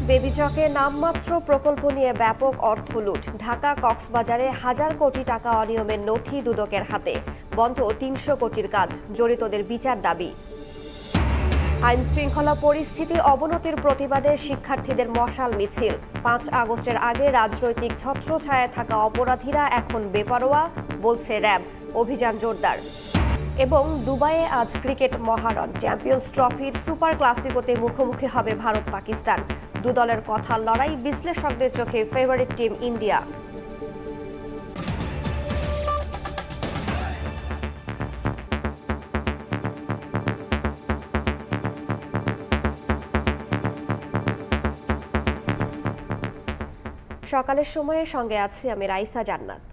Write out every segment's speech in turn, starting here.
বেবিচকে নামমাত্র প্রকল্প নিয়ে ব্যাপক অর্থ লুট। ঢাকা কক্সবাজারে হাজার কোটি টাকা অনিয়মের নথি দুদকের হাতে। বন্ধ ৩০০ কোটির কাজ, জড়িতদের বিচার দাবি। আইন শৃঙ্খলা পরিস্থিতি অবনতির প্রতিবাদে শিক্ষার্থীদের মশাল মিছিল। ৫ আগস্টের আগে রাজনৈতিক ছত্রছায়ায় থাকা অপরাধীরা এখন বেপরোয়া, বলছে র্যাব। অভিযান জোরদার। এবং দুবাইয়ে আজ ক্রিকেট মহারণ। চ্যাম্পিয়ন্স ট্রফির সুপার ক্লাসিকোতে মুখোমুখি হবে ভারত পাকিস্তান। দু দলের কথার লড়াই, বিশ্লেষকদের চোখে ফেভারিট টিম ইন্ডিয়া। সকালের সময়ের সঙ্গে আছি আমি রাইসা জান্নাত।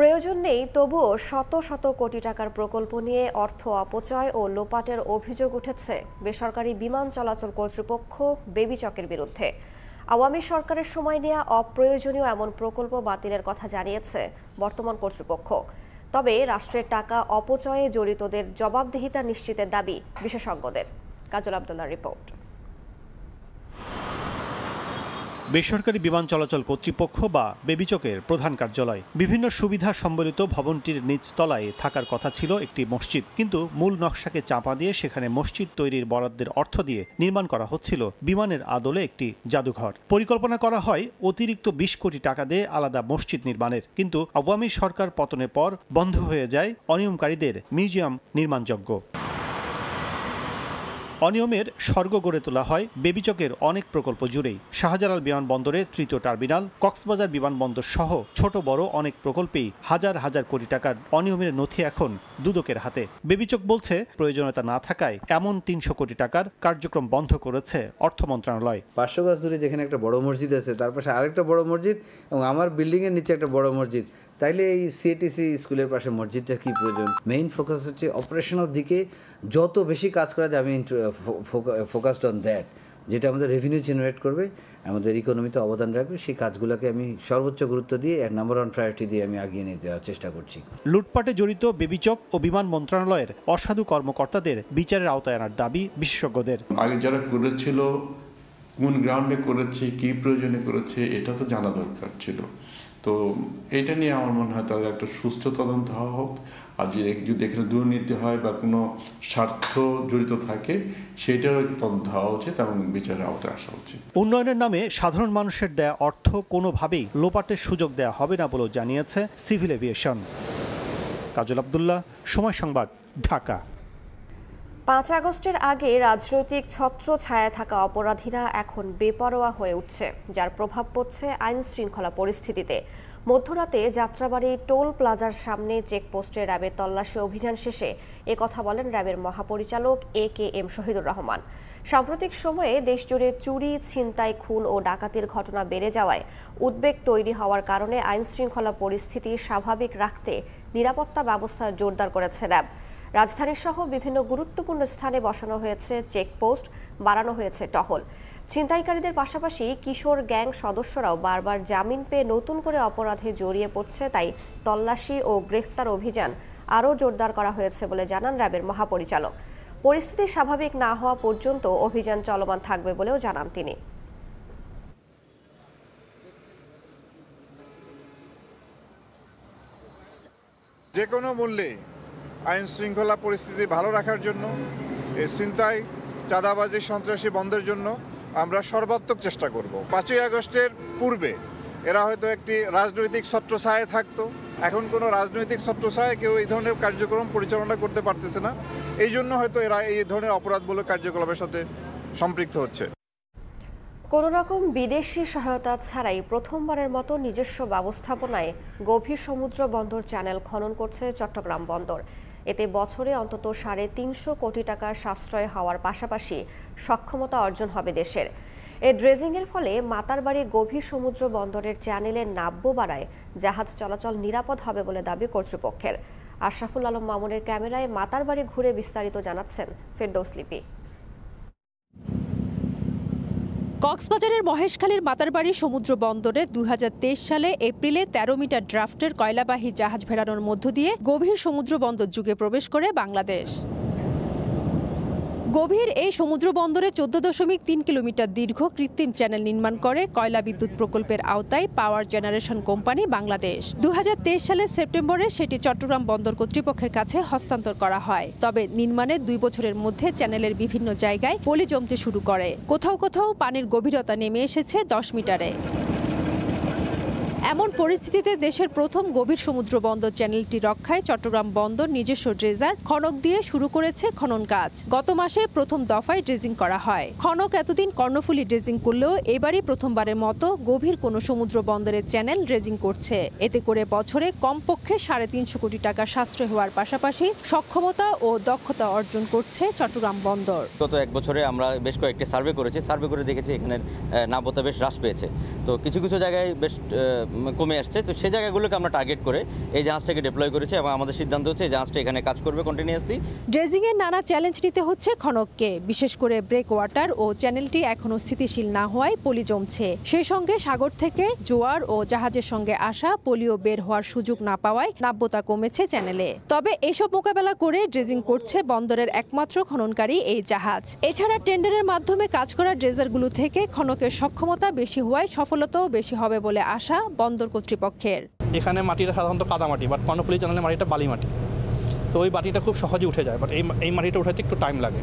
প্রয়োজন নেই, তবুও শত শত কোটি টাকার প্রকল্প নিয়ে অর্থ অপচয় ও লোপাটের অভিযোগ উঠেছে বেসরকারি বিমান চলাচল কর্তৃপক্ষ বেবিচকের বিরুদ্ধে। আওয়ামী সরকারের সময় নেওয়া অপ্রয়োজনীয় এমন প্রকল্প বাতিলের কথা জানিয়েছে বর্তমান কর্তৃপক্ষ। তবে রাষ্ট্রের টাকা অপচয়ে জড়িতদের জবাবদিহিতা নিশ্চিতের দাবি বিশেষজ্ঞদের। কাজল আব্দুল্লাহর রিপোর্ট। বেসরকারি বিমান চলাচল কর্তৃপক্ষ বা বেবিচকের প্রধান কার্যালয়। বিভিন্ন সুবিধা সম্বলিত ভবনটির নিচ তলায় থাকার কথা ছিল একটি মসজিদ, কিন্তু মূল নকশাকে চাপা দিয়ে সেখানে মসজিদ তৈরির বরাদ্দের অর্থ দিয়ে নির্মাণ করা হচ্ছিল বিমানের আদলে একটি জাদুঘর। পরিকল্পনা করা হয় অতিরিক্ত ২০ কোটি টাকা দিয়ে আলাদা মসজিদ নির্মাণের, কিন্তু আওয়ামী সরকার পতনের পর বন্ধ হয়ে যায় অনিয়মকারীদের মিউজিয়াম নির্মাণযজ্ঞ। অনিয়মের স্বর্গ গড়ে তোলা হয় বেবিচকের অনেক প্রকল্প জুড়েই। শাহজালাল বিমানবন্দরের তৃতীয় টার্মিনাল, কক্সবাজার বিমানবন্দর সহ ছোট বড় অনেক প্রকল্পেই হাজার হাজার কোটি টাকার অনিয়মের নথি এখন দুদকের হাতে। বেবিচক বলছে প্রয়োজনীয়তা না থাকায় এমন ৩০০ কোটি টাকার কার্যক্রম বন্ধ করেছে অর্থ মন্ত্রণালয়। ৫০০ গাছ দূরে যেখানে একটা বড় মসজিদ আছে, তার পাশে আরেকটা বড় মসজিদ এবং আমার বিল্ডিং এর নিচে একটা বড় মসজিদ, তাইলে এই সিএটিসি স্কুলের পাশে মসজিদটা কি প্রয়োজন? মেইন ফোকাস হচ্ছে অপারেশনাল দিকে যত বেশি কাজ করা যায়, আমি ফোকাসড অন দ্যাট, যেটা আমাদের রেভিনিউ জেনারেট করবে, আমাদের ইকোনমিতে অবদান রাখবে, সেই কাজগুলোকে আমি সর্বোচ্চ গুরুত্ব দিয়ে নাম্বার 1 প্রায়োরিটি দিয়ে আমি আগিয়ে নিয়ে যাওয়ার চেষ্টা করছি। লুটপাটে জড়িত বেবিচক ও বিমান মন্ত্রণালয়ের অসাধু কর্মকর্তাদের বিচারের আওতায় আনার দাবি বিশেষজ্ঞদের। আগে যারা করেছিল কোন গ্রাউন্ডে করেছে, কি প্রয়োজনে করেছে, এটা তো জানা দরকার ছিল। তো এটা নিয়ে আমার মনে হয় তাদের একটা সুস্থ তদন্ত হওয়া হোক, আর যদি এখানে দুর্নীতি হয় বা কোনো স্বার্থ জড়িত থাকে সেটারও তদন্ত হওয়া উচিত এবং বিচারের আওতায় আসা উচিত। উন্নয়নের নামে সাধারণ মানুষের দেয়া অর্থ কোনোভাবেই লোপাটের সুযোগ দেয়া হবে না বলেও জানিয়েছে সিভিল এভিয়েশন। কাজল আব্দুল্লাহ, সময় সংবাদ, ঢাকা। ৫ আগস্টের আগে রাজনৈতিক ছত্রছায়ায় থাকা অপরাধীরা এখন বেপরোয়া হয়ে উঠছে, যার প্রভাব পড়ছে আইন শৃঙ্খলা পরিস্থিতিতে। মধ্যরাতে যাত্রাবাড়ি টোল প্লাজার সামনে চেকপোস্টে র্যাবের তল্লাশি অভিযান শেষে একথা বলেন র্যাবের মহাপরিচালক AKM শহীদুর রহমান। সাম্প্রতিক সময়ে দেশজুড়ে চুরি, ছিনতাই, খুন ও ডাকাতির ঘটনা বেড়ে যাওয়ায় উদ্বেগ তৈরি হওয়ার কারণে আইন শৃঙ্খলা পরিস্থিতি স্বাভাবিক রাখতে নিরাপত্তা ব্যবস্থা জোরদার করেছে র্যাব। রাজধানীর সহ বিভিন্ন গুরুত্বপূর্ণ স্থানে বসানো হয়েছে চেকপোস্ট, বাড়ানো হয়েছে টহল। ছিনতাইকারীদের পাশাপাশি কিশোর গ্যাং সদস্যরাও বারবার জামিন পেয়ে নতুন করে অপরাধে জড়িয়ে পড়ছে, তাই তল্লাশি ও গ্রেফতার অভিযান আরও জোরদার করা হয়েছে বলে জানান র্যাবের মহাপরিচালক। পরিস্থিতি স্বাভাবিক না হওয়া পর্যন্ত অভিযান চলমান থাকবে বলেও জানান তিনি। যে কোনো মূল্যে আইন শৃঙ্খলা পরিস্থিতি ভালো রাখার জন্য, এই ছিনতাই, চাঁদাবাজি, সন্ত্রাসী বন্ধের জন্য আমরা সর্বাত্মক চেষ্টা করব। ৫ই আগস্টের পূর্বে এরা হয়তো একটি রাজনৈতিক ছত্রছায়ায় থাকতো, এখন কোনো রাজনৈতিক ছত্রছায়ায় কেউ এই ধরনের কার্যক্রম পরিচালনা করতে পারতেছে না, এই জন্য হয়তো এরা এই ধরনের অপরাধমূলক কার্যকলাপের সাথে সম্পৃক্ত হচ্ছে। কোনো রকম বিদেশি সহায়তা ছাড়াই প্রথমবারের মতো নিজস্ব ব্যবস্থাপনায় গভীর সমুদ্র বন্দর চ্যানেল খনন করছে চট্টগ্রাম বন্দর। এতে বছরে অন্তত ৩৫০ কোটি টাকার সাশ্রয় হওয়ার পাশাপাশি সক্ষমতা অর্জন হবে দেশের। এই ড্রেজিংয়ের ফলে মাতারবাড়ি গভীর সমুদ্র বন্দরের চ্যানেলের নাব্য বাড়ায় জাহাজ চলাচল নিরাপদ হবে বলে দাবি কর্তৃপক্ষের। আশরাফুল আলম মামুনের ক্যামেরায় মাতারবাড়ি ঘুরে বিস্তারিত জানাচ্ছেন ফেরদৌস লিপি। কক্সবাজারের মহেশখালীর মাতারবাড়ি সমুদ্র বন্দরে ২০২৩ সালে এপ্রিলে ১৩ মিটার ড্রাফটের কয়লাবাহী জাহাজ ভেড়ানোর মধ্য দিয়ে গভীর সমুদ্র বন্দর যুগে প্রবেশ করে বাংলাদেশ। গভীর এই সমুদ্র বন্দরে 14.3 কিলোমিটার দীর্ঘ কৃত্রিম চ্যানেল নির্মাণ করে কয়লা বিদ্যুৎ প্রকল্পের আওতায় পাওয়ার জেনারেশন কোম্পানি বাংলাদেশ। 2023 সালের সেপ্টেম্বরে সেটি চট্টগ্রাম বন্দর কর্তৃপক্ষের কাছে হস্তান্তর করা হয়। তবে নির্মাণের 2 বছরের মধ্যে চ্যানেলের বিভিন্ন জায়গায় পলি জমতে শুরু করে। কোথাও কোথাও পানির গভীরতা নেমে এসেছে 10 মিটারে। এমন পরিস্থিতিতে দেশের প্রথম গভীর সমুদ্র বন্দর চ্যানেলটি রক্ষায় চট্টগ্রাম বন্দর নিজস্ব ড্রেজার খনক দিয়ে শুরু করেছে খনন কাজ। গত মাসে প্রথম দফায় ড্রেজিং করা হয়। খনক এতদিন কর্ণফুলী ড্রেজিং করলেও এবারই প্রথমবারের মতো গভীর কোনো সমুদ্র বন্দরের চ্যানেল ড্রেজিং করছে। এতে করে বছরে কমপক্ষে 350 কোটি টাকা সাশ্রয় হওয়ার পাশাপাশি সক্ষমতা ও দক্ষতা অর্জন করছে চট্টগ্রাম বন্দর। গত 1 বছরে আমরা বেশ কয়েকটি সার্ভে করেছি। সার্ভে করে দেখেছি এখানের নাব্যতা বেশ হ্রাস পেয়েছে। তো কিছু কিছু জায়গায় বেশ কমে আসছে। তো সেই জায়গাগুলোকে আমরা টার্গেট করে এই জাহাজটাকে ডিপ্লয় করেছি এবং আমাদের সিদ্ধান্ত হচ্ছে এই জাহাজটা এখানে কাজ করবে কন্টিনিউয়াসলি। ড্রেজিংয়ের নানা চ্যালেঞ্জ নিতে হচ্ছে খনককে, বিশেষ করে ব্রেক ওয়াটার ও চ্যানেলটি এখনও স্থিতিশীল না হওয়ায় পলি জমছে। সেই সঙ্গে সাগর থেকে জোয়ার ও জাহাজের সঙ্গে আসা পলিও বের হওয়ার সুযোগ না পাওয়ায় নাব্যতা কমেছে চ্যানেলে। তবে এসব মোকাবেলা করে ড্রেজিং করছে বন্দরের একমাত্র খননকারী এই জাহাজ। এছাড়া টেন্ডারের মাধ্যমে কাজ করা ড্রেজারগুলো থেকে খনকের সক্ষমতা বেশি হওয়ায় সফলতাও বেশি হবে বলে আশা বন্দর কর্তৃপক্ষের। এখানে মাটিটা সাধারণত কাদা মাটি, বাট কর্ণফুলী চ্যানেলের মাটিটা বালি মাটি। তো ওই মাটিটা খুব সহজে উঠে যায়, বাট এই মাটিটা উঠাতে একটু টাইম লাগে।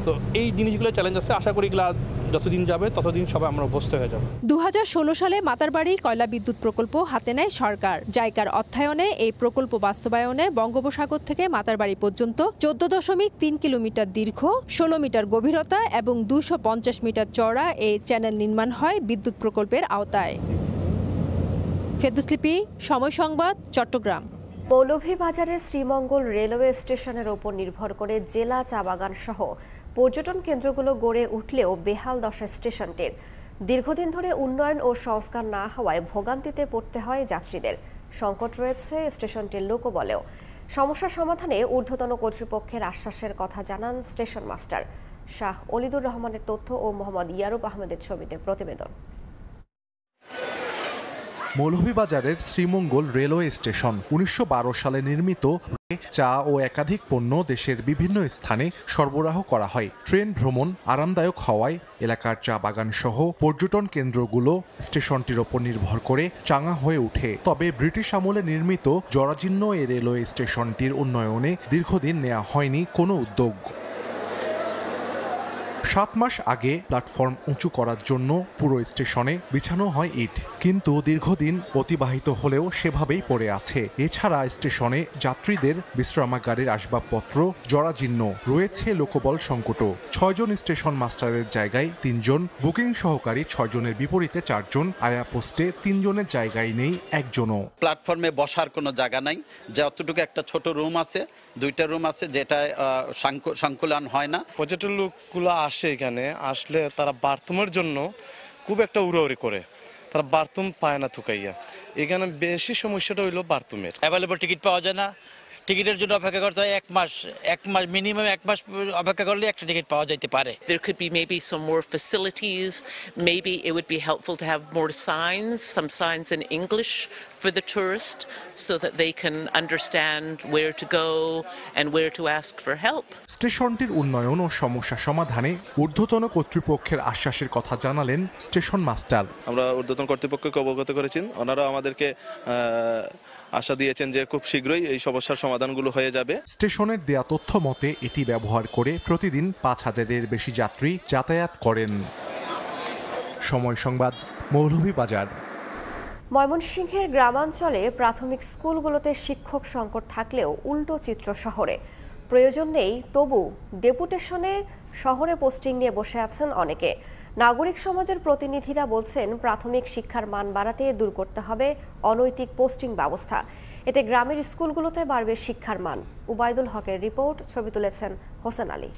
তো এই জিনিসগুলো চ্যালেঞ্জ আছে। আশা করি এগুলো যতদিন যাবে ততদিন সবাই আমরা অভ্যস্ত হয়ে যাব। 2016 সালে মাতারবাড়ি কয়লা বিদ্যুৎ প্রকল্প হাতে নেয় সরকার। জাইকার অর্থায়নে এই প্রকল্প বাস্তবায়নে বঙ্গোপসাগর থেকে মাতারবাড়ি পর্যন্ত 14.3 কিলোমিটার দীর্ঘ, 16 মিটার গভীরতা এবং 250 মিটার চওড়া এই চ্যানেল নির্মাণ হয় বিদ্যুৎ প্রকল্পের আওতায়। ফেরদৌস লিপি, সময় সংবাদ, চট্টগ্রাম। মৌলভীবাজারের শ্রীমঙ্গল রেলওয়ে স্টেশনের উপর নির্ভর করে জেলা চা বাগান সহ পর্যটন কেন্দ্রগুলো গড়ে উঠলেও বেহাল দশা স্টেশনটির। দীর্ঘদিন ধরে উন্নয়ন ও সংস্কার না হওয়ায় ভোগান্তিতে পড়তে হয় যাত্রীদের। সংকট রয়েছে স্টেশনটির লোকবলেও। সমস্যা সমাধানে ঊর্ধ্বতন কর্তৃপক্ষের আশ্বাসের কথা জানান স্টেশন মাস্টার। শাহ অলিদুর রহমানের তথ্য ও মোহাম্মদ ইয়ারুব আহমেদের ছবিতে প্রতিবেদন। মৌলভীবাজারের শ্রীমঙ্গল রেলওয়ে স্টেশন 1912 সালে নির্মিত। চা ও একাধিক পণ্য দেশের বিভিন্ন স্থানে সরবরাহ করা হয়। ট্রেন ভ্রমণ আরামদায়ক হওয়ায় এলাকার চা বাগান সহ পর্যটন কেন্দ্রগুলো স্টেশনটির ওপর নির্ভর করে চাঙা হয়ে ওঠে। তবে ব্রিটিশ আমলে নির্মিত জরাজীর্ণ এই রেলওয়ে স্টেশনটির উন্নয়নে দীর্ঘদিন নেওয়া হয়নি কোনো উদ্যোগ। 7 মাস আগে প্ল্যাটফর্ম উঁচু করার জন্য পুরো স্টেশনে বিছানো হয় ইট, কিন্তু দীর্ঘদিন অতিবাহিত হলেও সেভাবেই পড়ে আছে। এছাড়া স্টেশনে যাত্রীদের বিশ্রামাগারের আসবাবপত্র জরাজীর্ণ, রয়েছে লোকবল সংকটও। 6 জন স্টেশন মাস্টারের জায়গায় 3 জন, বুকিং সহকারী 6 জনের বিপরীতে 4 জন, আয়া পোস্টে 3 জনের জায়গায় নেই একজনও। প্ল্যাটফর্মে বসার কোনো জায়গা নাই। যতটুকু একটা ছোট রুম আছে, 2টা রুম আছে, যেটা সংকুলান হয় না। পর্যটন লোকগুলো আসে, এখানে আসলে তারা বাথরুমের জন্য খুব একটা উড়াউড়ি করে, তারা বাথরুম পায় না থুকাইয়া। এখানে বেশি সমস্যাটা হইলো বাথরুমের। অ্যাভেলেবল টিকিট পাওয়া যায় না, টিকিটের জন্য অপেক্ষা করতে হয় 1 মাস মিনিমাম 1 মাস অপেক্ষা করলে একটা টিকিট পাওয়া যেতে পারে। There could be maybe some more facilities, maybe it would be helpful to have more signs, some signs in English for the tourist so that they can understand where to go and where to ask for help. স্টেশনটির উন্নয়ন ও সমস্যা সমাধানে ঊর্ধ্বতন কর্তৃপক্ষের আশ্বাসের কথা জানালেন station master. আমরা ঊর্ধ্বতন কর্তৃপক্ষকে অবগত করেছি, ওনারা আমাদেরকে আশা দিয়েছেন যে খুব শীঘ্রই এই সমস্যার সমাধানগুলো হয়ে যাবে। স্টেশনের দেয়া তথ্য মতে এটি ব্যবহার করে প্রতিদিন 5000-এর বেশি যাত্রী যাতায়াত করেন। সময় সংবাদ, মৌলভীবাজার। ময়মনসিংহের গ্রামাঞ্চলে প্রাথমিক স্কুলগুলোতে শিক্ষক সংকট থাকলেও উল্টো চিত্র শহরে। প্রয়োজন নেই, তবু ডেপুটেশনে শহরে পোস্টিং নিয়ে বসে আছেন অনেকে। নাগরিক সমাজের প্রতিনিধিরা বলছেন প্রাথমিক শিক্ষার মান বাড়াতে দূর করতে হবে অনৈতিক পোস্টিং ব্যবস্থা। এতে গ্রামের স্কুলগুলোতে বাড়বে শিক্ষার মান। উবাইদুল হকের রিপোর্ট, ছবি তুলেছেন হোসেন আলী।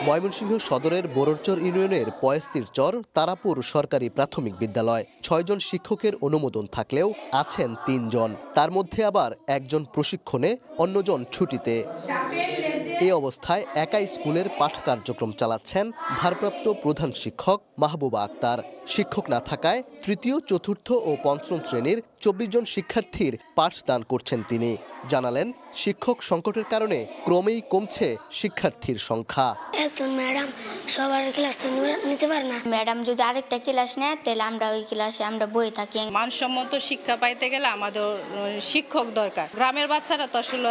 ময়মনসিংহ সদরের বোররচর ইউনিয়নের পয়েস্তির চর তারাপুর সরকারি প্রাথমিক বিদ্যালয়। 6 জন শিক্ষকের অনুমোদন থাকলেও আছেন 3 জন, তার মধ্যে আবার 1 জন প্রশিক্ষণে, অন্যজন ছুটিতে। এই অবস্থায় একাই স্কুলের পাঠ কার্যক্রম চালাচ্ছেন ভারপ্রাপ্ত প্রধান শিক্ষক মাহবুবা আক্তার। শিক্ষক না থাকায় তৃতীয়, চতুর্থ ও পঞ্চম শ্রেণীর 24 জন শিক্ষার্থীর পাঠদান করছেন তিনি। জানালেন, শিক্ষক সংকটের কারণে ক্রমেই কমছে শিক্ষার্থীর সংখ্যা। একজন ম্যাডাম সবার ক্লাস তো নিতে পারে না। ম্যাডাম যদি আরেকটা ক্লাস নেয় তাহলে আমরা ওই ক্লাসে আমরা বই থাকি। মানসম্মত শিক্ষা পাইতে গেলে আমাদের শিক্ষক দরকার। গ্রামের বাচ্চারা তো আসলে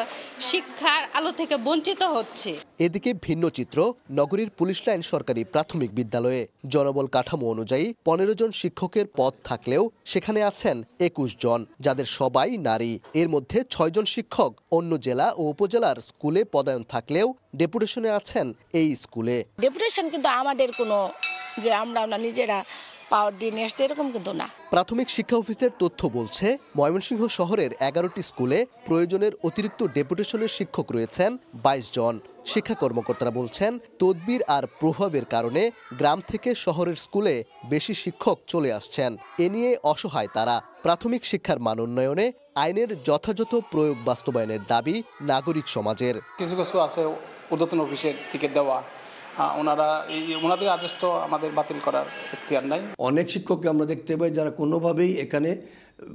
শিক্ষার আলো থেকে বঞ্চিত হচ্ছে। এদিকে ভিন্ন চিত্র নগরীর পুলিশ লাইন সরকারি প্রাথমিক বিদ্যালয়ে। জনবল কাঠামো অনুযায়ী 15 জন শিক্ষকের পদ থাকলেও সেখানে আছেন 21 জন, যাদের সবাই নারী। এর মধ্যে 6 জন শিক্ষক অন্য জেলা ও উপজেলার স্কুলে পদায়ন থাকলেও ডেপুটেশনে আছেন এই স্কুলে। ডেপুটেশন কিন্তু আমাদের কোনো যে আমরা নিজেরা পাওয়ার দিয়ে নিয়ে আসছে এরকম কিন্তু না। প্রাথমিক শিক্ষা অফিসের তথ্য বলছে, ময়মনসিংহ শহরের 11টি স্কুলে প্রয়োজনের অতিরিক্ত ডেপুটেশনের শিক্ষক রয়েছেন 22 জন। শিক্ষা কর্মকর্তারা বলছেন, তদবির আর প্রভাবের কারণে গ্রাম থেকে শহরের স্কুলে বেশি শিক্ষক চলে আসছেন। এ নিয়ে অসহায় তারা। প্রাথমিক শিক্ষার মান উন্নয়নে আইনের যথাযথ প্রয়োগ বাস্তবায়নের দাবি নাগরিক সমাজের। কিছু কিছু আছে ঊর্ধ্বতন অফিসের থেকে দেওয়া, ওনাদের আদেশ তো আমাদের বাতিল করার এখতিয়ার নাই। অনেক শিক্ষককে আমরা দেখতে পাই যারা কোনোভাবেই এখানে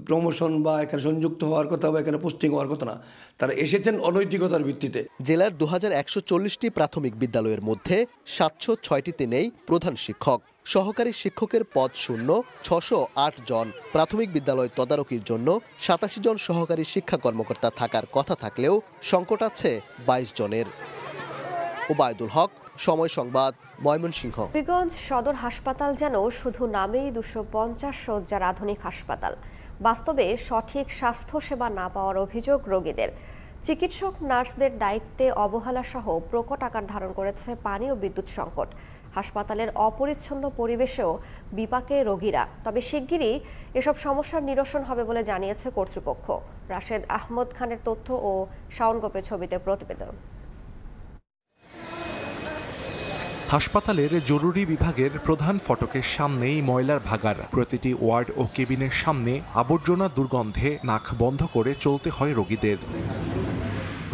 প্রমোশন বা এখানে সংযুক্ত হওয়ার কথা বা এখানে পোস্টিং হওয়ার কথা না, তারা এসেছেন অনৈতিকতার ভিত্তিতে। জেলার 2140টি প্রাথমিক বিদ্যালয়ের মধ্যে 706টিতে নেই প্রধান শিক্ষক। সহকারী শিক্ষকের পদ শূন্য 608 জন। প্রাথমিক বিদ্যালয় তদারকির জন্য 87 জন সহকারী শিক্ষা কর্মকর্তা থাকার কথা থাকলেও সংকট আছে 22 জনের। ওবায়দুল হক, সময় সংবাদ, ময়মনসিংহ। হবিগঞ্জ সদর হাসপাতাল যেন শুধু নামেই 250 শয্যার আধুনিক হাসপাতাল। বাস্তবে সঠিক স্বাস্থ্যসেবা না পাওয়ার অভিযোগ রোগীদের। চিকিৎসক নার্সদের দায়িত্বে অবহেলা সহ প্রকট আকার ধারণ করেছে পানি ও বিদ্যুৎ সংকট। হাসপাতালের অপরিচ্ছন্ন পরিবেশেও বিপাকে রোগীরা। তবে শিগগিরই এসব সমস্যার নিরসন হবে বলে জানিয়েছে কর্তৃপক্ষ। রাশেদ আহমদ খানের তথ্য ও শাওন গোপের ছবিতে প্রতিবেদন। হাসপাতালের জরুরি বিভাগের প্রধান ফটকের সামনেই ময়লার ভাগার। প্রতিটি ওয়ার্ড ও কেবিনের সামনে আবর্জনা দুর্গন্ধে নাক বন্ধ করে চলতে হয় রোগীদের।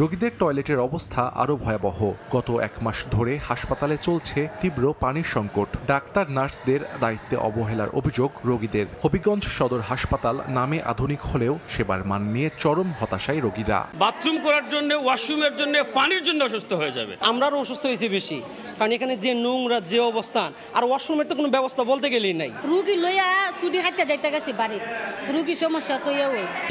রোগীদের টয়লেটের অবস্থা আরও ভয়াবহ। গত 1 মাস ধরে হাসপাতালে চলছে তীব্র পানির সংকট। ডাক্তার নার্সদের দায়িত্বে অবহেলার অভিযোগ রোগীদের। হবিগঞ্জ সদর হাসপাতাল নামে আধুনিক হলেও সেবার মান নিয়ে চরম হতাশায় রোগীরা। বাথরুম করার জন্য, ওয়াশরুমের জন্য, পানির জন্য অসুস্থ হয়ে যাবে। আমরাও অসুস্থ হয়েছি বেশি, কারণ এখানে যে নোংরা যে অবস্থান, আর ওয়াশরুমের তো কোনো ব্যবস্থা বলতে গেলেই নাই। রুগী লইয়া ছুটি হাঁটতে যাইতে গেছি বাড়ি, রুগী সমস্যা তো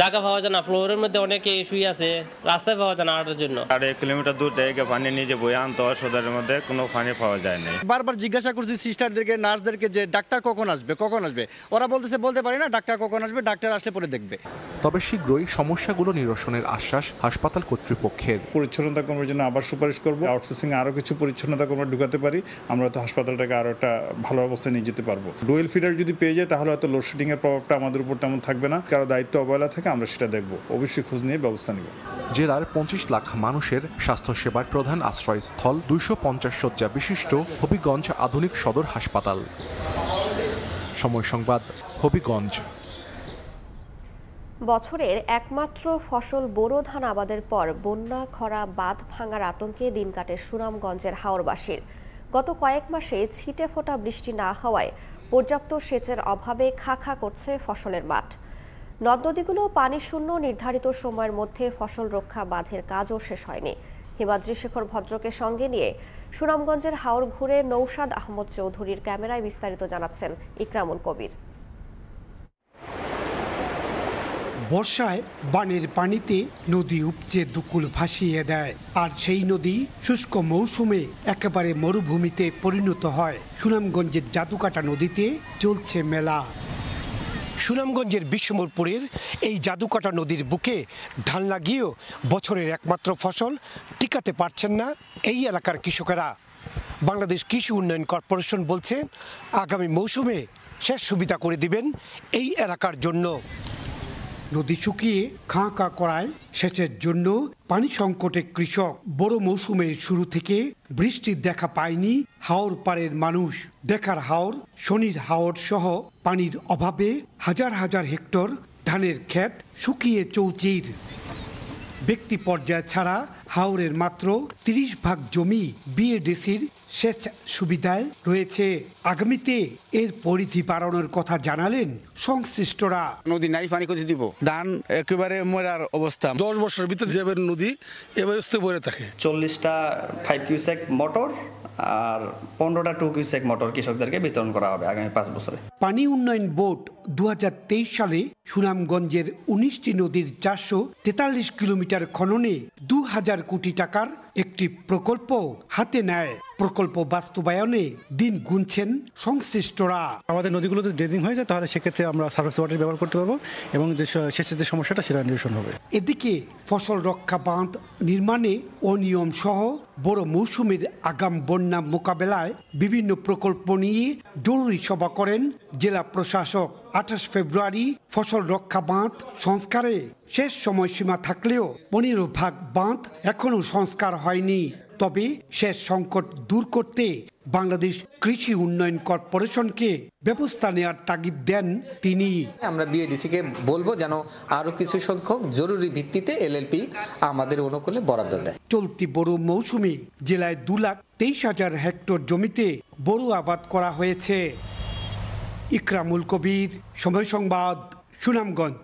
জায়গা পাওয়া যায় না, ফ্লোরের মধ্যে অনেকে শুয়ে আছে, রাস্তায় পাওয়া যায় না হাঁটার জন্য। 1.5 কিলোমিটার দূর থেকে পানি নিজে বয়ে আনতে হয়, সদরের মধ্যে কোনো পানি পাওয়া যায় না। বারবার জিজ্ঞাসা করছি সিস্টারদেরকে, নার্সদেরকে যে ডাক্তার কখন আসবে। ওরা বলতেছে বলতে পারি না, ডাক্তার কখন আসবে, ডাক্তার আসলে পরে দেখবে। তবে শীঘ্রই সমস্যাগুলো নিরসনের আশ্বাস হাসপাতাল কর্তৃপক্ষের। পরিচ্ছন্নতা কর্মের জন্য আবার সুপারিশ করব, আউটসোর্সিং আরও কিছু পরিচ্ছন্নতা কর্ম ঢুকাতে পারি, আমরা তো হাসপাতালটাকে আরও একটা ভালো অবস্থায় নিয়ে যেতে পারবো। ডুয়েল ফিডার যদি পেয়ে যায় তাহলে হয়তো লোডশেডিং এর প্রভাবটা আমাদের উপর তেমন থাকবে না। কারো দায়িত্ব অবহেলা থাকে, আমরা সেটা দেখব, অবশ্যই খোঁজ নিয়ে ব্যবস্থা নেব। জেলার 25 লাখ মানুষের স্বাস্থ্যসেবার প্রধান আশ্রয়স্থল 250 শয্যা বিশিষ্ট হবিগঞ্জ আধুনিক সদর হাসপাতাল। সময় সংবাদ, হবিগঞ্জ। বছরের একমাত্র ফসল বোরো ধান আবাদের পর বন্যা, খরা, বাঁধ ভাঙার আতঙ্কে দিন কাটে সুনামগঞ্জের হাওরবাসীর। গত কয়েক মাসে ছিটে ফোটা বৃষ্টি না হওয়ায় পর্যাপ্ত সেচের অভাবে খা করছে ফসলের মাঠ। নদ নদীগুলো পানি শূন্য। নির্ধারিত সময়ের মধ্যে ফসল রক্ষা বাঁধের কাজও শেষ হয়নি। হিমাদ্রি শেখর ভদ্রকে সঙ্গে নিয়ে সুনামগঞ্জের হাওর ঘুরে নৌশাদ আহমদ চৌধুরীর ক্যামেরায় বিস্তারিত জানাচ্ছেন ইকরামুল কবির। বর্ষায় বানের পানিতে নদী উপচে দুকুল ভাসিয়ে দেয়, আর সেই নদী শুষ্ক মৌসুমে একেবারে মরুভূমিতে পরিণত হয়। সুনামগঞ্জের জাদুকাটা নদীতে চলছে মেলা। সুনামগঞ্জের বিশ্বমপুরের এই জাদুকাটা নদীর বুকে ধান লাগিয়েও বছরের একমাত্র ফসল টিকাতে পারছেন না এই এলাকার কৃষকেরা। বাংলাদেশ কৃষি উন্নয়ন কর্পোরেশন বলছে আগামী মৌসুমে সেচ সুবিধা করে দিবেন এই এলাকার জন্য। নদী শুকিয়ে খাঁ করায় সেচের জন্য পানি সংকটে কৃষক। বড় মৌসুমের শুরু থেকে বৃষ্টির দেখা পায়নি হাওর পাড়ের মানুষ। দেখার হাওর, শনির হাওর সহ পানির অভাবে হাজার হাজার হেক্টর ধানের ক্ষেত শুকিয়ে চৌচির। ব্যক্তি পর্যায়ে ছাড়া হাওরের মাত্র 30 ভাগ জমি বিএডিসির সেচ সুবিধায় রয়েছে। আগামীতে এর পরিধি বাড়ানোর কথা জানালেন সংশ্লিষ্টরা। নদী নাই, পানি কোথায় দিব? ধান একেবারে মরার অবস্থা। 10 বছরের ভিতরে যে নদী এবার ভরে থাকে। 40টা 5 কিউসেক মোটর আর 15টা 2 কিউসেক মোটর কৃষকদেরকে বিতরণ করা হবে আগামী 5 বছরে। পানি উন্নয়ন বোর্ড 2023 সালে সুনামগঞ্জের 19টি নদীর 443 কিলোমিটার খননে 2000 কোটি টাকার একটি প্রকল্প হাতে নেয়। প্রকল্প বাস্তবায়নে দিন গুনছেন সংশ্লিষ্টরা। আমাদের নদীগুলোতে ড্রেজিং হয়ে যায়, তাহলে সেক্ষেত্রে আমরা সার্ভিস ওয়াটার ব্যবহার করতে পারবো এবং যে সেচের যে সমস্যাটা সেটা নিরসন হবে। এদিকে ফসল রক্ষা বাঁধ নির্মাণে অনিয়ম সহ বড় মৌসুমের আগাম বন্যা মোকাবেলায় বিভিন্ন প্রকল্প নিয়ে জরুরি সভা করেন জেলা প্রশাসক। 28 ফেব্রুয়ারি ফসল রক্ষা বাঁধ সংস্কারে শেষ সময়সীমা থাকলেও 15 বাঁধ এখনো সংস্কার হয়নি। তবে শেষ সংকট দূর করতে বাংলাদেশ কৃষি উন্নয়ন কর্পোরেশনকে ব্যবস্থা নেওয়ার তাগিদ দেন তিনি। আমরা বিএডিসিকে বলবো যেন আরো কিছু সংখ্যক জরুরি ভিত্তিতে এলএলপি আমাদের অনুকূলে বরাদ্দ দেয়। চলতি বোরো মৌসুমে জেলায় 2,23,000 হেক্টর জমিতে বোরো আবাদ করা হয়েছে। ইকরামুল কবির, সময় সংবাদ, সুনামগঞ্জ।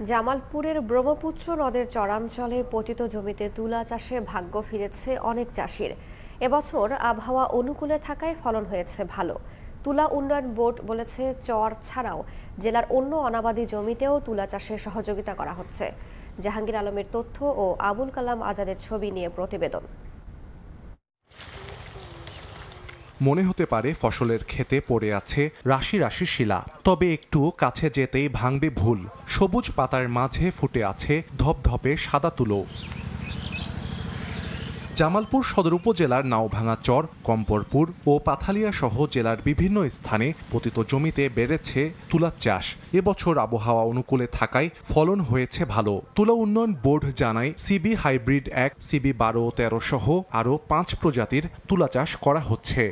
জামালপুরের ব্রহ্মপুত্র নদের চরাঞ্চলে পতিত জমিতে তুলা চাষে ভাগ্য ফিরেছে অনেক চাষির। এবছর আবহাওয়া অনুকূলে থাকায় ফলন হয়েছে ভালো। তুলা উন্নয়ন বোর্ড বলেছে, চর ছাড়াও জেলার অন্য অনাবাদি জমিতেও তুলা চাষে সহযোগিতা করা হচ্ছে। জাহাঙ্গীর আলমের তথ্য ও আবুল কালাম আজাদের ছবি নিয়ে প্রতিবেদন। মনে হতে পারে ফসলের ক্ষেতে পড়ে আছে রাশি রাশি শিলা, তবে একটু কাছে যেতেই ভাঙবে ভুল। সবুজ পাতার মাঝে ফুটে আছে ধপধপে সাদা তুলো। জামালপুর সদর উপজেলার নাওভাঙা চর, কম্পরপুর ও পাথালিয়া সহ জেলার বিভিন্ন স্থানে পতিত জমিতে বেড়েছে তুলা চাষ। এবছর আবহাওয়া অনুকূলে থাকায় ফলন হয়েছে ভালো। তুলা উন্নয়ন বোর্ড জানায়, সিবি হাইব্রিড 1, সিবি 12 ও 13 সহ আরও 5 প্রজাতির তুলা চাষ করা হচ্ছে।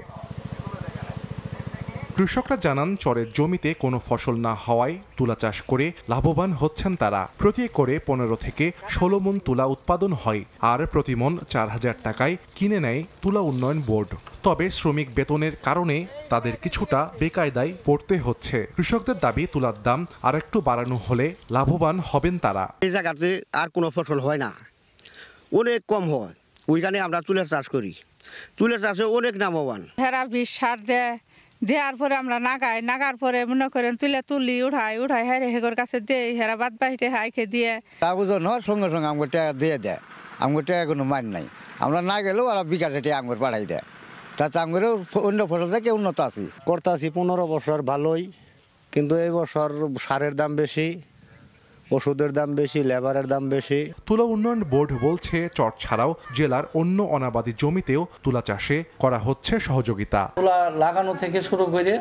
কৃষকরা জানান, চরের জমিতে কোনো ফসল না হওয়ায় তুলা চাষ করে লাভবান হচ্ছেন তারা। প্রতি একরে 15 থেকে 16 মণ তুলা উৎপাদন হয়, আর প্রতি মণ 4000 টাকায় কিনে নেয় তুলা উন্নয়ন বোর্ড। তবে শ্রমিক বেতনের কারণে তাদের কিছুটা বেকায়দায় পড়তে হচ্ছে। কৃষকদের দাবি, তুলার দাম আরেকটু বাড়ানো হলে লাভবান হবেন তারা। এই জায়গাতে আর কোনো ফসল হয় না, অনেক কম হয়। ওইখানে আমরা তুলের চাষ করি, তুলের চাষে অনেক লাভবান। হেরা বিষ সার দেওয়ার পরে আমরা নাগার পরে মনে করেন তুলি উঠাই হেরে হেগর কাছে দিয়ে হেরা বাদ বাহিতে হাইকে দিয়ে কাগজ নয়, সঙ্গে সঙ্গে আমার টাকা দিয়ে দেয়। আমার টাকা কোনো মান নাই, আমরা না গেলেও ওরা বিকাশে টাকা আমার পাঠাই দেয়। তাতে আমার অন্য ফসল থেকে উন্নত আছি। করতে আছি 15 বছর ভালোই, কিন্তু এই বছর সারের দাম বেশি, ওষুধের দাম বেশি, লেবারের দাম বেশি। তুলা উন্নয়ন বোর্ড বলছে, চর ছাড়াও জেলার অন্য অনাবাদি জমিতেও তুলা চাষে করা হচ্ছে সহযোগিতা। তুলা লাগানো থেকে শুরু করে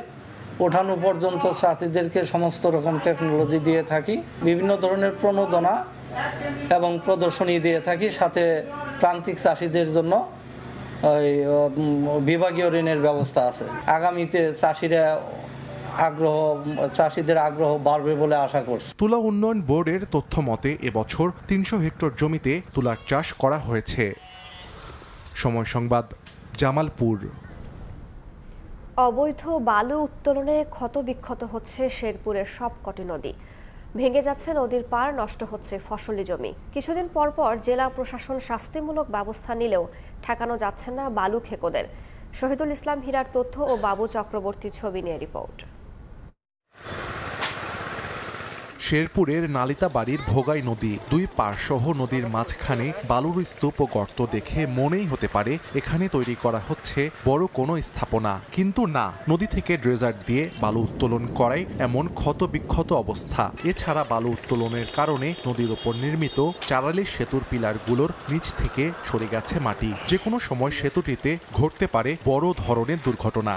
ওঠানো পর্যন্ত চাষিদেরকে সমস্ত রকম টেকনোলজি দিয়ে থাকি, বিভিন্ন ধরনের প্রণোদনা এবং প্রদর্শনী দিয়ে থাকি। সাথে প্রান্তিক চাষিদের জন্য ওই বিভাগীয় ঋণের ব্যবস্থা আছে। আগামীতে চাষিদের আগ্রহ বাড়বে বলে আশা করছি। তুলা উন্নয়ন বোর্ডের তথ্য মতে এবছর 300 হেক্টর জমিতে তুলার চাষ করা হয়েছে। সময় সংবাদ, জামালপুর। অবৈধ বালু উত্তোলনে ক্ষতবিক্ষত হচ্ছে শেরপুরের সবকটি নদী। ভেঙে যাচ্ছে নদীর পার, নষ্ট হচ্ছে ফসলি জমি। কিছুদিন পর পর জেলা প্রশাসন শাস্তিমূলক ব্যবস্থা নিলেও ঠেকানো যাচ্ছে না বালু খেকোদের। শহীদুল ইসলাম হীরার তথ্য ও বাবু চক্রবর্তীর ছবি নিয়ে রিপোর্ট। শেরপুরের নালিতাবাড়ির ভোগাই নদী, দুই পাড় সহ নদীর মাঝখানে বালুর স্তূপ ও গর্ত দেখে মনেই হতে পারে এখানে তৈরি করা হচ্ছে বড় কোনো স্থাপনা। কিন্তু না, নদী থেকে ড্রেজার দিয়ে বালু উত্তোলন করায় এমন ক্ষতবিক্ষত অবস্থা। এছাড়া বালু উত্তোলনের কারণে নদীর ওপর নির্মিত ৪৪ সেতুর পিলারগুলোর নিচ থেকে সরে গেছে মাটি। যে কোনো সময় সেতুটিতে ঘটতে পারে বড় ধরনের দুর্ঘটনা।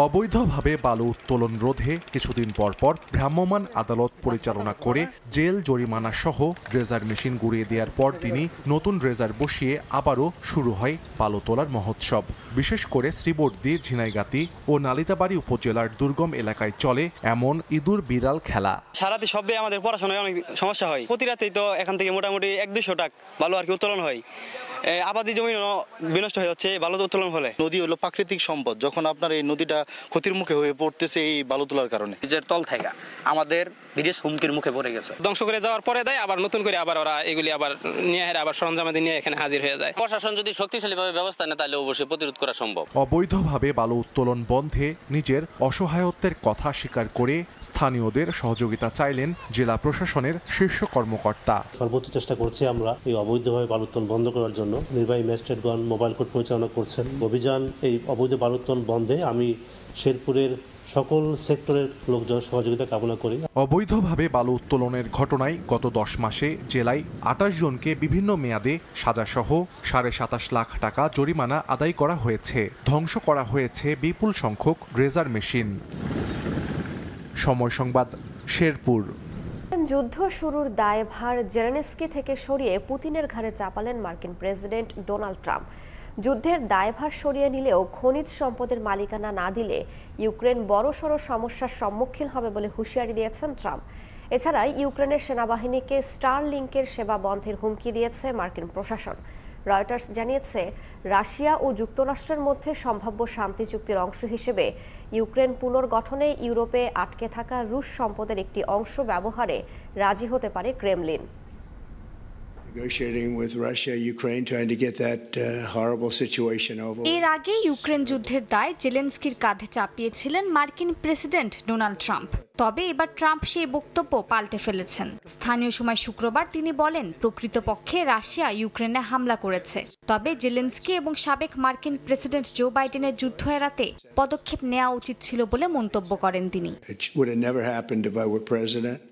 অবৈধভাবে বালু উত্তোলন রোধে কিছুদিন পর পর ভ্রাম্যমাণ আদালত পরিচালনা করে জেল, জরিমানা সহ ড্রেজার মেশিন গুঁড়িয়ে দেওয়ার পর তিনি নতুন ড্রেজার বসিয়ে আবারও শুরু হয় বালু তোলার মহোৎসব। বিশেষ করে শ্রীবর্দী, ঝিনাইগাতি ও নালিতাবাড়ি উপজেলার দুর্গম এলাকায় চলে এমন ইঁদুর বিড়াল খেলা। সারাতে সবে আমাদের পড়াশোনায় অনেক সমস্যা হয়। প্রতি রাতেই তো এখান থেকে মোটামুটি 100-200 টাকা বালু আর কি উত্তোলন হয়। আবাদি জমি বিনষ্ট হয়ে যাচ্ছে বালু উত্তোলন হলে। নদী হলো প্রাকৃতিক সম্পদ, যখন আপনার এই নদীটা ক্ষতির মুখে হয়ে পড়তেছে এই বালু তোলার কারণে, নিজের তল থেকে আমাদের ব্রিজ হুমকির মুখে পড়ে গেছে। ধ্বংস করে যাওয়ার পরে দেয়, আবার নতুন করে আবার ওরা এগুলি আবার নিয়ে আবার সরঞ্জামাদি নিয়ে এখানে হাজির হয়ে যায়। প্রশাসন যদি শক্তিশালীভাবে ব্যবস্থা নেয় তাহলে অবশ্যই প্রতিরোধ করা সম্ভব। অবৈধভাবে বালু উত্তোলন বন্ধে নিজের অসহায়ত্বের কথা স্বীকার করে স্থানীয়দের সহযোগিতা চাইলেন জেলা প্রশাসনের শীর্ষ কর্মকর্তা। সর্বোচ্চ চেষ্টা করছি আমরা এই অবৈধভাবে বালু উত্তোলন বন্ধ করার জন্য। নির্বাহী ম্যাজিস্ট্রেটগণ মোবাইল কোর্ট পরিচালনা করছেন অভিযান। এই অবৈধ বালু উত্তোলন বন্ধে আমি শেরপুরের সকল সেক্টরের লোকজন সহযোগিতা কামনা করি। অবৈধভাবে বালু উত্তোলনের ঘটনায় গত 10 মাসে জেলায় 28 জনকে বিভিন্ন মেয়াদে সাজাসহ 27.5 লাখ টাকা জরিমানা আদায় করা হয়েছে। ধ্বংস করা হয়েছে বিপুল সংখ্যক ড্রেজার মেশিন। সময় সংবাদ, শেরপুর। যুদ্ধ শুরুর দায়ভার জেলেনস্কি থেকে সরিয়ে পুতিনের ঘাড়ে চাপালেন মার্কিন প্রেসিডেন্ট ডোনাল্ড ট্রাম্প। যুদ্ধের দায়ভার সরিয়ে নিলেও খনিজ সম্পদের মালিকানা না দিলে ইউক্রেন বড়সড় সমস্যার সম্মুখীন হবে বলে হুঁশিয়ারি দিয়েছেন ট্রাম্প। এছাড়া ইউক্রেনের সেনাবাহিনীকে স্টারলিংকের সেবা বন্ধের হুমকি দিয়েছে মার্কিন প্রশাসন। রয়টার্স জানিয়েছে, রাশিয়া ও যুক্তরাষ্ট্রের মধ্যে সম্ভাব্য শান্তি চুক্তির অংশ হিসেবে ইউক্রেন পুনর্গঠনে ইউরোপে আটকে থাকা রুশ সম্পদের একটি অংশ ব্যবহারে রাজি হতে পারে ক্রেমলিন। এর আগে ইউক্রেন যুদ্ধের দায় জেলেনস্কির কাঁধে চাপিয়েছিলেন মার্কিন প্রেসিডেন্ট ডোনাল্ড ট্রাম্প। তবে এবার ট্রাম্প সেই বক্তব্য পাল্টে ফেলেছেন। স্থানীয় সময় শুক্রবার তিনি বলেন, প্রকৃতপক্ষে রাশিয়া ইউক্রেনে হামলা করেছে, তবে জেলেনস্কি এবং সাবেক মার্কিন প্রেসিডেন্ট জো বাইডেনের যুদ্ধ এড়াতে পদক্ষেপ নেওয়া উচিত ছিল বলে মন্তব্য করেন তিনি।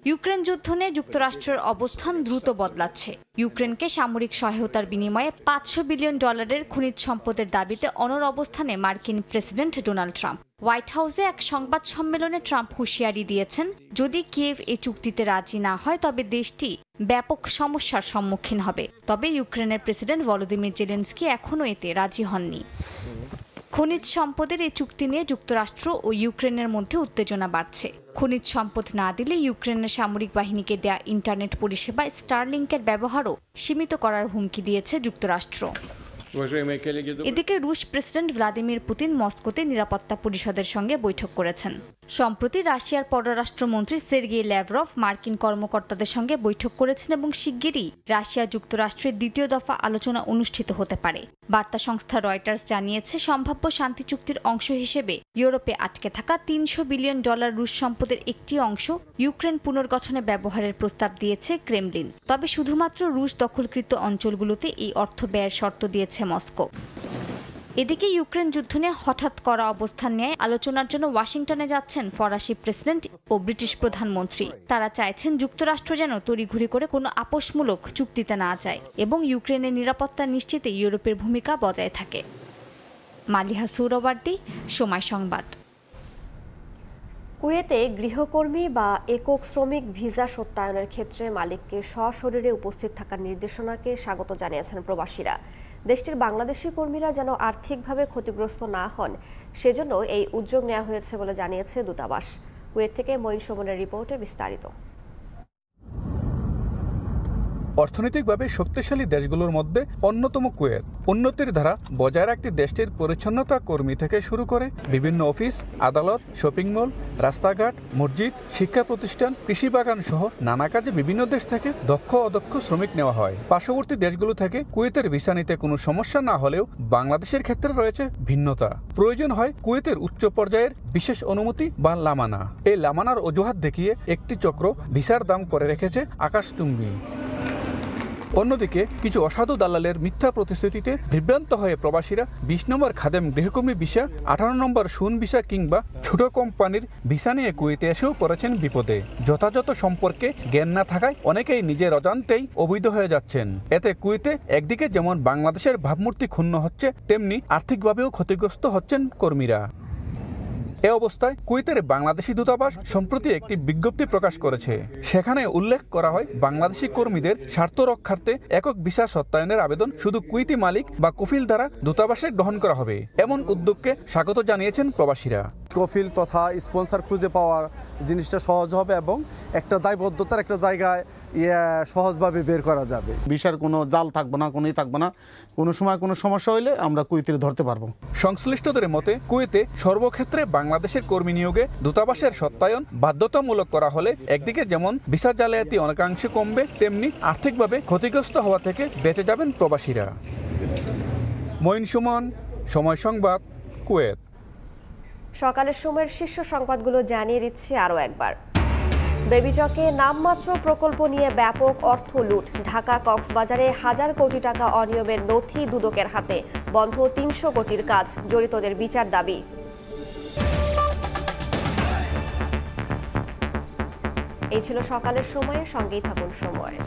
ইউক্রেন যুদ্ধ নিয়ে যুক্তরাষ্ট্রের অবস্থান দ্রুত বদলাচ্ছে। ইউক্রেনকে সামরিক সহায়তার বিনিময়ে $500 বিলিয়ন খনিজ সম্পদের দাবিতে অনড় অবস্থানে মার্কিন প্রেসিডেন্ট ডোনাল্ড ট্রাম্প। হোয়াইট হাউসে এক সংবাদ সম্মেলনে ট্রাম্প হুঁশিয়ারি দিয়েছেন, যদি কিয়েভ এই চুক্তিতে রাজি না হয় তবে দেশটি ব্যাপক সমস্যার সম্মুখীন হবে। তবে ইউক্রেনের প্রেসিডেন্ট ভলোদিমির জেলেনস্কি এখনও এতে রাজি হননি। খনিজ সম্পদের এই চুক্তি নিয়ে যুক্তরাষ্ট্র ও ইউক্রেনের মধ্যে উত্তেজনা বাড়ছে। খনিজ সম্পদ না দিলে ইউক্রেনের সামরিক বাহিনীকে দেয়া ইন্টারনেট পরিষেবা স্টারলিংকের ব্যবহারও সীমিত করার হুমকি দিয়েছে যুক্তরাষ্ট্র। এদিকে রুশ প্রেসিডেন্ট ভ্লাদিমির পুতিন মস্কোতে নিরাপত্তা পরিষদের সঙ্গে বৈঠক করেছেন। সম্প্রতি রাশিয়ার পররাষ্ট্রমন্ত্রী সের্গেই ল্যাভরভ মার্কিন কর্মকর্তাদের সঙ্গে বৈঠক করেছেন এবং শিগগিরই রাশিয়া যুক্তরাষ্ট্রের দ্বিতীয় দফা আলোচনা অনুষ্ঠিত হতে পারে। বার্তা সংস্থা রয়টার্স জানিয়েছে, সম্ভাব্য শান্তি চুক্তির অংশ হিসেবে ইউরোপে আটকে থাকা $300 বিলিয়ন রুশ সম্পদের একটি অংশ ইউক্রেন পুনর্গঠনে ব্যবহারের প্রস্তাব দিয়েছে ক্রেমলিন। তবে শুধুমাত্র রুশ দখলকৃত অঞ্চলগুলোতে এই অর্থ ব্যয়ের শর্ত দিয়েছে মস্কো। এদিকে ইউক্রেন যুদ্ধ নিয়ে হঠাৎ করা অবস্থান নিয়ে আলোচনার জন্য ওয়াশিংটনে যাচ্ছেন ফরাসি প্রেসিডেন্ট ও ব্রিটিশ প্রধানমন্ত্রী। তারা চাইছেন যুক্তরাষ্ট্র যেন তড়িঘড়ি করে কোনো আপোষমূলক চুক্তিতে না যায় এবং ইউক্রেনের নিরাপত্তা নিশ্চিতে ইউরোপের ভূমিকা বজায় থাকে। মালিহা সৌরবার্দী, সময় সংবাদ। কুয়েতে গৃহকর্মী বা একক শ্রমিক ভিসা সত্যায়নের ক্ষেত্রে মালিককে সশরীরে উপস্থিত থাকার নির্দেশনাকে স্বাগত জানিয়েছেন প্রবাসীরা। দেশটির বাংলাদেশি কর্মীরা যেন আর্থিকভাবে ক্ষতিগ্রস্ত না হন সেজন্য এই উদ্যোগ নেওয়া হয়েছে বলে জানিয়েছে দূতাবাস। কুয়েত থেকে মঈন সুমনের রিপোর্টে বিস্তারিত। অর্থনৈতিকভাবে শক্তিশালী দেশগুলোর মধ্যে অন্যতম কুয়েত। উন্নতির ধারা বজায় রাখতে দেশটির পরিচ্ছন্নতা কর্মী থেকে শুরু করে বিভিন্ন অফিস, আদালত, শপিং মল, রাস্তাঘাট, মসজিদ, শিক্ষা প্রতিষ্ঠান, কৃষি বাগান সহ নানা কাজে বিভিন্ন দেশ থেকে দক্ষ অদক্ষ শ্রমিক নেওয়া হয়। পার্শ্ববর্তী দেশগুলো থেকে কুয়েতের ভিসা নিতে কোনো সমস্যা না হলেও বাংলাদেশের ক্ষেত্রে রয়েছে ভিন্নতা। প্রয়োজন হয় কুয়েতের উচ্চ পর্যায়ের বিশেষ অনুমতি বা লামানা। এই লামানার অজুহাত দেখিয়ে একটি চক্র ভিসার দাম করে রেখেছে আকাশচুম্বী। অন্যদিকে কিছু অসাধু দালালের মিথ্যা প্রতিশ্রুতিতে বিভ্রান্ত হয়ে প্রবাসীরা 20 নম্বর খাদেম গৃহকর্মী ভিসা, 18 নম্বর শুন ভিসা কিংবা ছোট কোম্পানির ভিসা নিয়ে কুয়েতে এসেও পড়েছেন বিপদে। যথাযথ সম্পর্কে জ্ঞান না থাকায় অনেকেই নিজের অজান্তেই অবৈধ হয়ে যাচ্ছেন। এতে কুয়েতে একদিকে যেমন বাংলাদেশের ভাবমূর্তি ক্ষুণ্ণ হচ্ছে, তেমনি আর্থিকভাবেও ক্ষতিগ্রস্ত হচ্ছেন কর্মীরা। এ অবস্থায় কুয়েতের বাংলাদেশি দূতাবাস সম্প্রতি একটি বিজ্ঞপ্তি প্রকাশ করেছে। সেখানে উল্লেখ করা হয়, বাংলাদেশি কর্মীদের স্বার্থ রক্ষার্থে একক ভিসা সত্যায়নের আবেদন শুধু কুয়েতি মালিক বা কফিল দ্বারা দূতাবাসে গ্রহণ করা হবে। এমন উদ্যোগকে স্বাগত জানিয়েছেন প্রবাসীরা। কফিল তথা স্পন্সর খুঁজে পাওয়ার জিনিসটা সহজ হবে এবং একটা দায়বদ্ধতার একটা জায়গায় সহজভাবে বের করা যাবে। বিষয়ের কোনো জাল থাকবে না, কোনোই থাকবে না। কোনো সময় কোনো সমস্যা হইলে আমরা কুয়েতে ধরতে পারবো। সংশ্লিষ্টদের মতে কুয়েতে সর্বক্ষেত্রে বাংলাদেশের কর্মী নিয়োগে দূতাবাসের সত্যায়ন বাধ্যতামূলক করা হলে একদিকে যেমন ভিসা জালিয়াতি অনেকাংশে কমবে, তেমনি আর্থিকভাবে ক্ষতিগ্রস্ত হওয়া থেকে বেঁচে যাবেন প্রবাসীরা। মঈন সুমন, সময় সংবাদ, কুয়েত। সকালের সময়ের শীর্ষ সংবাদগুলো জানিয়ে দিচ্ছি আরও একবার। বেবিচকে নামমাত্র প্রকল্প নিয়ে ব্যাপক অর্থ লুট। ঢাকা কক্সবাজারে 1000 কোটি টাকা অনিয়মের নথি দুদকের হাতে। বন্ধ 300 কোটির কাজ। জড়িতদের বিচার দাবি। এই ছিল সকালের সময়ে। সঙ্গেই থাকুন সময়ের।